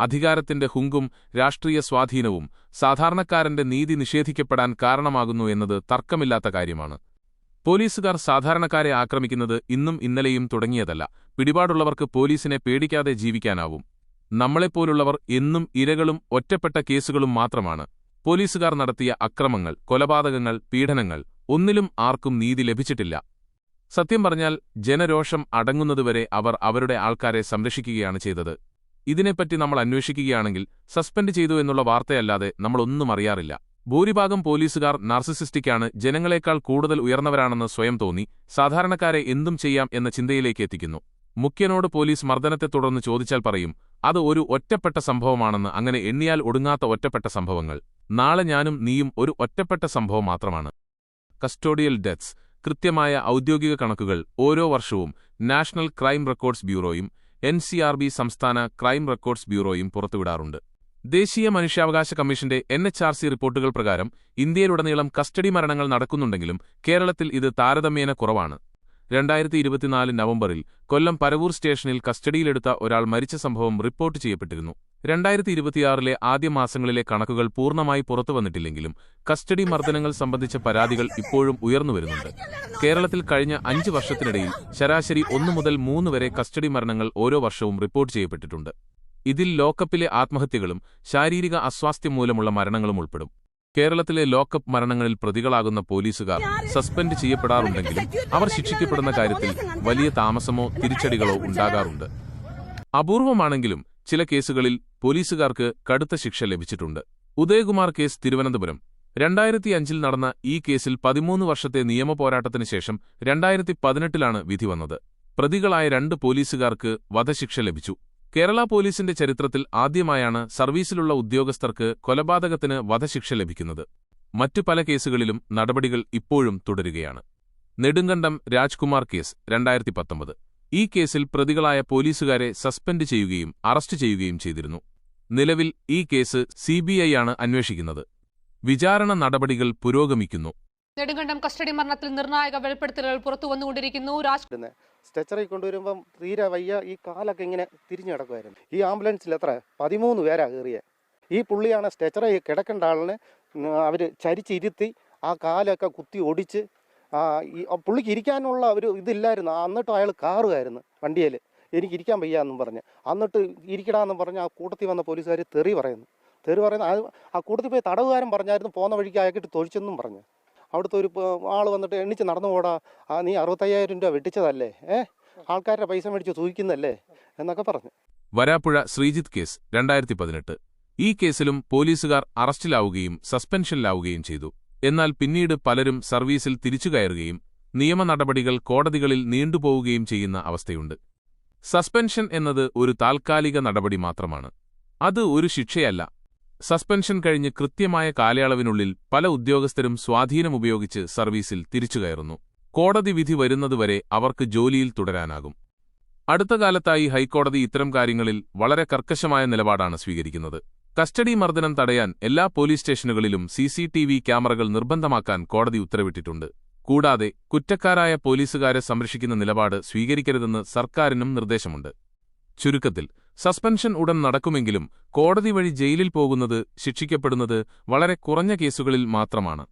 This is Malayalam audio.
അധികാരത്തിന്റെ ഹുങ്കും രാഷ്ട്രീയ സ്വാധീനവും സാധാരണക്കാരന്റെ നീതി നിഷേധിക്കപ്പെടാൻ കാരണമാകുന്നു എന്നത് തർക്കമില്ലാത്ത കാര്യമാണ്. പോലീസുകാർ സാധാരണക്കാരെ ആക്രമിക്കുന്നത് ഇന്നും ഇന്നലെയും തുടങ്ങിയതല്ല. പിടിപാടുള്ളവർക്ക് പോലീസിനെ പേടിക്കാതെ ജീവിക്കാനാവും. നമ്മളെപ്പോലുള്ളവർ എന്നും ഇരകളും ഒറ്റപ്പെട്ട കേസുകളും മാത്രമാണ്. പോലീസുകാർ നടത്തിയ അക്രമങ്ങൾ, കൊലപാതകങ്ങൾ, പീഡനങ്ങൾ ഒന്നിലും ആർക്കും നീതി ലഭിച്ചിട്ടില്ല. സത്യം പറഞ്ഞാൽ ജനരോഷം അടങ്ങുന്നതുവരെ അവർ അവരുടെ ആൾക്കാരെ സംരക്ഷിക്കുകയാണ് ചെയ്തത്. ഇതിനെപ്പറ്റി നമ്മൾ അന്വേഷിക്കുകയാണെങ്കിൽ സസ്പെൻഡ് ചെയ്തു എന്നുള്ള വാർത്തയല്ലാതെ നമ്മളൊന്നും അറിയാറില്ല. ഭൂരിഭാഗം പോലീസുകാർ നാർസിസിസ്റ്റിക്കാണ്, ജനങ്ങളെക്കാൾ കൂടുതൽ ഉയർന്നവരാണെന്ന് സ്വയം തോന്നി സാധാരണക്കാരെ എന്തും ചെയ്യാം എന്ന ചിന്തയിലേക്ക് എത്തിക്കുന്നു. മുഖ്യനോട് പോലീസ് മർദ്ദനത്തെ തുടർന്ന് ചോദിച്ചാൽ പറയും, അത് ഒരു ഒറ്റപ്പെട്ട സംഭവമാണെന്ന്. അങ്ങനെ എണ്ണിയാൽ ഒടുങ്ങാത്ത ഒറ്റപ്പെട്ട സംഭവങ്ങൾ. നാളെ ഞാനും നീയും ഒരു ഒറ്റപ്പെട്ട സംഭവം മാത്രമാണ്. Custodial deaths. കൃത്യമായ ഔദ്യോഗിക കണക്കുകൾ ഓരോ വർഷവും നാഷണൽ ക്രൈം റെക്കോർഡ്സ് ബ്യൂറോയും NCRB സംസ്ഥാന ക്രൈം റെക്കോർഡ്സ് ബ്യൂറോയും പുറത്തുവിടാറുണ്ട്. ദേശീയ മനുഷ്യാവകാശ കമ്മീഷന്റെ NHRC റിപ്പോർട്ടുകൾ പ്രകാരം ഇന്ത്യയിലുടനീളം കസ്റ്റഡി മരണങ്ങൾ നടക്കുന്നുണ്ടെങ്കിലും കേരളത്തിൽ ഇത് താരതമ്യേന കുറവാണ്. 2024 നവംബറിൽ കൊല്ലം പരവൂർ സ്റ്റേഷനിൽ കസ്റ്റഡിയിലെടുത്ത ഒരാൾ മരിച്ച സംഭവം റിപ്പോർട്ട് ചെയ്യപ്പെട്ടിരുന്നു. 2026 ആദ്യ മാസങ്ങളിലെ കണക്കുകൾ പൂർണ്ണമായി പുറത്തുവന്നിട്ടില്ലെങ്കിലും കസ്റ്റഡി മർദ്ദനങ്ങൾ സംബന്ധിച്ച പരാതികൾ ഇപ്പോഴും ഉയർന്നുവരുന്നുണ്ട്. കേരളത്തിൽ കഴിഞ്ഞ 5 വർഷത്തിനിടയിൽ ശരാശരി 1 മുതൽ 3 വരെ കസ്റ്റഡി മരണങ്ങൾ ഓരോ വർഷവും റിപ്പോർട്ട് ചെയ്യപ്പെട്ടിട്ടുണ്ട്. ഇതിൽ ലോക്കപ്പിലെ ആത്മഹത്യകളും ശാരീരിക അസ്വാസ്ഥ്യം മൂലമുള്ള മരണങ്ങളും ഉൾപ്പെടും. കേരളത്തിലെ ലോക്കപ്പ് മരണങ്ങളിൽ പ്രതികളാകുന്ന പോലീസുകാർ സസ്പെൻഡ് ചെയ്യപ്പെടാറുണ്ടെങ്കിലും അവർ ശിക്ഷിക്കപ്പെടുന്ന കാര്യത്തിൽ വലിയ താമസമോ തിരിച്ചടികളോ ഉണ്ടാകാറുണ്ട്. അപൂർവമാണെങ്കിലും ചില കേസുകളിൽ പോലീസുകാർക്ക് കടുത്ത ശിക്ഷ ലഭിച്ചിട്ടുണ്ട്. ഉദയകുമാർ കേസ്, തിരുവനന്തപുരം. 2005 നടന്ന ഈ കേസിൽ 13 വർഷത്തെ നിയമപോരാട്ടത്തിന് ശേഷം 2018 വിധി വന്നത്. പ്രതികളായ 2 പോലീസുകാർക്ക് വധശിക്ഷ ലഭിച്ചു. കേരള പോലീസിന്റെ ചരിത്രത്തിൽ ആദ്യമായാണ് സർവീസിലുള്ള ഉദ്യോഗസ്ഥർക്ക് കൊലപാതകത്തിന് വധശിക്ഷ ലഭിക്കുന്നത്. മറ്റു പല കേസുകളിലും നടപടികൾ ഇപ്പോഴും തുടരുകയാണ്. നെടുങ്കണ്ടം രാജ്കുമാർ കേസ്, 2019. ഈ കേസിൽ പ്രതികളായ പോലീസുകാരെ സസ്പെൻഡ് ചെയ്യുകയും അറസ്റ്റ് ചെയ്യുകയും ചെയ്തിരുന്നു. നിലവിൽ ഈ കേസ് CBI ആണ് അന്വേഷിക്കുന്നത്. വിചാരണ നടപടികൾ പുരോഗമിക്കുന്നു. നെടുങ്കണ്ടം കസ്റ്റഡി മരണത്തിൽ നിർണായക വെളിപ്പെടുത്തലുകൾ പുറത്തുവന്നുകൊണ്ടിരിക്കുന്നു. സ്ട്രെച്ചറിൽ കൊണ്ടുവരുമ്പം തീരെ വയ്യ, ഈ കാലൊക്കെ ഇങ്ങനെ തിരിഞ്ഞു കിടക്കുമായിരുന്നു. ഈ ആംബുലൻസിൽ 13 പേരാ കയറിയ. ഈ പുള്ളിയാണ് സ്ട്രെച്ചറിൽ കിടക്കേണ്ട ആളിനെ അവർ ചരിച്ചിരുത്തി ആ കാലൊക്കെ കുത്തി ഒടിച്ച്. ഈ പുള്ളിക്ക് ഇരിക്കാനുള്ള ഒരു ഇതില്ലായിരുന്നു. എന്നിട്ടും അയാൾ കാറുമായിരുന്നു വണ്ടിയിൽ. എനിക്ക് ഇരിക്കാൻ വയ്യാന്നും പറഞ്ഞ്. എന്നിട്ട് ഇരിക്കടാന്നും പറഞ്ഞ് ആ കൂട്ടത്തിൽ വന്ന പോലീസുകാർ തെറി പറയുന്നു. ആ കൂട്ടത്തിൽ പോയി തടവുകാരൻ പറഞ്ഞായിരുന്നു പോകുന്ന വഴിക്ക് അയക്കിട്ട് തൊഴിച്ചെന്നും പറഞ്ഞു. അവിടുത്തെ ഒരു ആൾ വന്നിട്ട് എണ്ണിച്ച് നടന്നു പോടാ, നീ 65,000 രൂപ വെട്ടിച്ചതല്ലേ, ആൾക്കാരുടെ പൈസ മേടിച്ച് സൂഹിക്കുന്നല്ലേ എന്നൊക്കെ പറഞ്ഞു. വരാപ്പുഴ ശ്രീജിത്ത് കേസ്, 2018. ഈ കേസിലും പോലീസുകാർ അറസ്റ്റിലാവുകയും സസ്പെൻഷനിലാവുകയും ചെയ്തു. എന്നാൽ പിന്നീട് പലരും സർവീസിൽ തിരിച്ചുകയറുകയും നിയമ നടപടികൾ കോടതികളിൽ നീണ്ടുപോവുകയും ചെയ്യുന്ന അവസ്ഥയുണ്ട്. സസ്പെൻഷൻ എന്നത് ഒരു താൽക്കാലിക നടപടി മാത്രമാണ്. അത് ഒരു ശിക്ഷയല്ല. സസ്പെൻഷൻ കഴിഞ്ഞ് കൃത്യമായ കാലയളവിനുള്ളിൽ പല ഉദ്യോഗസ്ഥരും സ്വാധീനമുപയോഗിച്ച് സർവീസിൽ തിരിച്ചുകയറുന്നു. കോടതി വിധി വരുന്നതുവരെ അവർക്ക് ജോലിയിൽ തുടരാനാകും. അടുത്ത കാലത്തായി ഹൈക്കോടതി ഇത്തരം കാര്യങ്ങളിൽ വളരെ കർക്കശമായ നിലപാടാണ് സ്വീകരിക്കുന്നത്. കസ്റ്റഡി മർദ്ദനം തടയാൻ എല്ലാ പോലീസ് സ്റ്റേഷനുകളിലും CCTV ക്യാമറകൾ നിർബന്ധമാക്കാൻ കോടതി ഉത്തരവിട്ടിട്ടുണ്ട്. കൂടാതെ കുറ്റക്കാരായ പോലീസുകാരെ സംരക്ഷിക്കുന്ന നിലപാട് സ്വീകരിക്കരുതെന്ന് സർക്കാരിനും നിർദ്ദേശമുണ്ട്. ചുരുക്കത്തിൽ സസ്പെൻഷൻ ഉടൻ നടക്കുമെങ്കിലും കോടതി വഴി ജയിലിൽ പോകുന്നത്, ശിക്ഷിക്കപ്പെടുന്നത് വളരെ കുറഞ്ഞ കേസുകളിൽ മാത്രമാണ്.